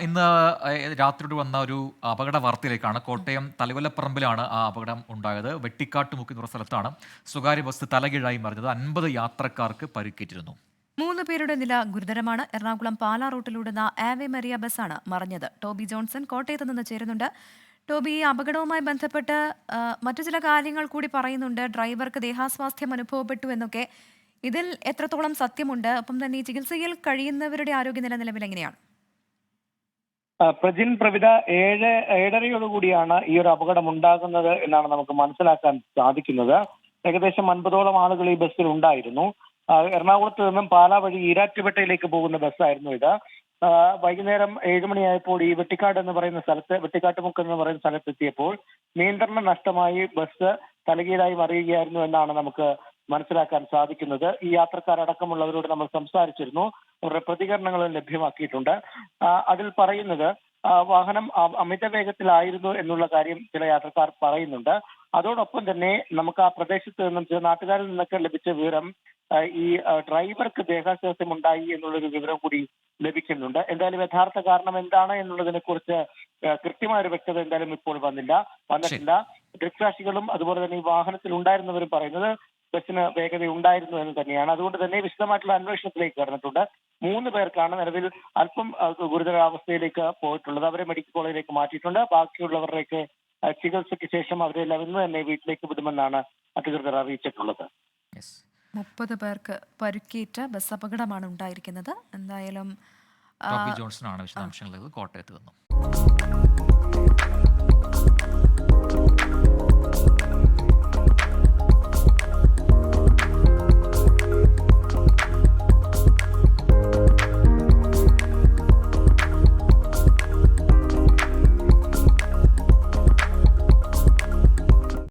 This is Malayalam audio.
ഇന്ന് രാത്രിയോട് വന്ന ഒരു അപകട വാർത്തയിലേക്കാണ്. കോട്ടയം തലകൊല്ലപ്പറമ്പിലാണ് ആ അപകടം ഉണ്ടായത്. വെട്ടിക്കാട്ടുമുക്ക് എന്ന സ്ഥലത്താണ് സ്വകാര്യ ബസ് തലകീഴായി മറിഞ്ഞത്. 50 യാത്രക്കാർക്ക് പരിക്കേറ്റിരുന്നു. 3 പേരുടെ നില ഗുരുതരമാണ്. എറണാകുളം പാലാ റൂട്ടിലൂടുന്ന ആവെ മരിയ ബസ്സാണ് മറിഞ്ഞത്. ടോബി ജോൺസൺ കോട്ടയത്ത് നിന്ന് ചേരുന്നുണ്ട്. ടോബി, ഈ അപകടവുമായി ബന്ധപ്പെട്ട് മറ്റു ചില കാര്യങ്ങൾ കൂടി പറയുന്നുണ്ട്. ഡ്രൈവർക്ക് ദേഹാസ്വാസ്ഥ്യം അനുഭവപ്പെട്ടു എന്നൊക്കെ. ഇതിൽ എത്രത്തോളം സത്യമുണ്ട്? ഒപ്പം തന്നെ ഈ ചികിത്സയിൽ കഴിയുന്നവരുടെ ആരോഗ്യനില നിലവിൽ എങ്ങനെയാണ്? പ്രജിൻ പ്രവിധ 7:30 ഈ ഒരു അപകടം ഉണ്ടാകുന്നത് എന്നാണ് നമുക്ക് മനസ്സിലാക്കാൻ സാധിക്കുന്നത്. ഏകദേശം 50ഓളം ആളുകൾ ഈ ബസ്സിൽ ഉണ്ടായിരുന്നു. എറണാകുളത്ത് നിന്നും പാലാ വഴി ഈരാറ്റുപേട്ടയിലേക്ക് പോകുന്ന ബസ്സായിരുന്നു ഇത്. വൈകുന്നേരം 7 മണിയായപ്പോൾ ഈ വെട്ടിക്കാട്ടുമുക്ക് എന്ന് പറയുന്ന സ്ഥലത്തെത്തിയപ്പോൾ നിയന്ത്രണം നഷ്ടമായി ബസ് തലകീഴായി മറിയുകയായിരുന്നു എന്നാണ് നമുക്ക് മനസ്സിലാക്കാൻ സാധിക്കുന്നത്. ഈ യാത്രക്കാരടക്കമുള്ളവരോട് നമ്മൾ സംസാരിച്ചിരുന്നു. അവരുടെ പ്രതികരണങ്ങളും ലഭ്യമാക്കിയിട്ടുണ്ട്. അതിൽ പറയുന്നത് വാഹനം അമിത വേഗത്തിലായിരുന്നു എന്നുള്ള കാര്യം ചില യാത്രക്കാർ പറയുന്നുണ്ട്. അതോടൊപ്പം തന്നെ നമുക്ക് ആ പ്രദേശത്ത് നിന്നും ചില നാട്ടുകാരിൽ നിന്നൊക്കെ ലഭിച്ച വിവരം ഈ ഡ്രൈവർക്ക് ദേഹാസ്വാസ്ഥ്യം ഉണ്ടായി എന്നുള്ളൊരു വിവരം കൂടി ലഭിക്കുന്നുണ്ട്. എന്തായാലും യഥാർത്ഥ കാരണം എന്താണ് എന്നുള്ളതിനെ കുറിച്ച് കൃത്യമായ ഒരു വ്യക്തത എന്തായാലും ഇപ്പോൾ വന്നിട്ടില്ല. ദൃക്സാക്ഷികളും അതുപോലെ തന്നെ ഈ വാഹനത്തിൽ ഉണ്ടായിരുന്നവരും പറയുന്നത് ബസ്സിന് വേഗത ഉണ്ടായിരുന്നു എന്ന് തന്നെയാണ്. അതുകൊണ്ട് തന്നെ വിശദമായിട്ടുള്ള അന്വേഷണത്തിലേക്ക് കടന്നിട്ടുണ്ട്. 3 പേർക്കാണ് നിലവിൽ അല്പം ഗുരുതരാവസ്ഥയിലേക്ക് പോയിട്ടുള്ളത്. അവരെ മെഡിക്കൽ കോളേജിലേക്ക് മാറ്റിയിട്ടുണ്ട്. ബാക്കിയുള്ളവരുടെയൊക്കെ ചികിത്സയ്ക്ക് ശേഷം അവരെല്ലാം ഇന്ന് തന്നെ വീട്ടിലേക്ക് വിടുമെന്നാണ് അധികൃതർ അറിയിച്ചിട്ടുള്ളത്. 30 പേർക്ക് പരുക്കേറ്റ ബസ് അപകടമാണ് ഉണ്ടായിരിക്കുന്നത്. എന്തായാലും ടോബി ജോൺസൺ ആണ് വിശദാംശങ്ങൾ കോട്ടയത്ത് നിന്നും.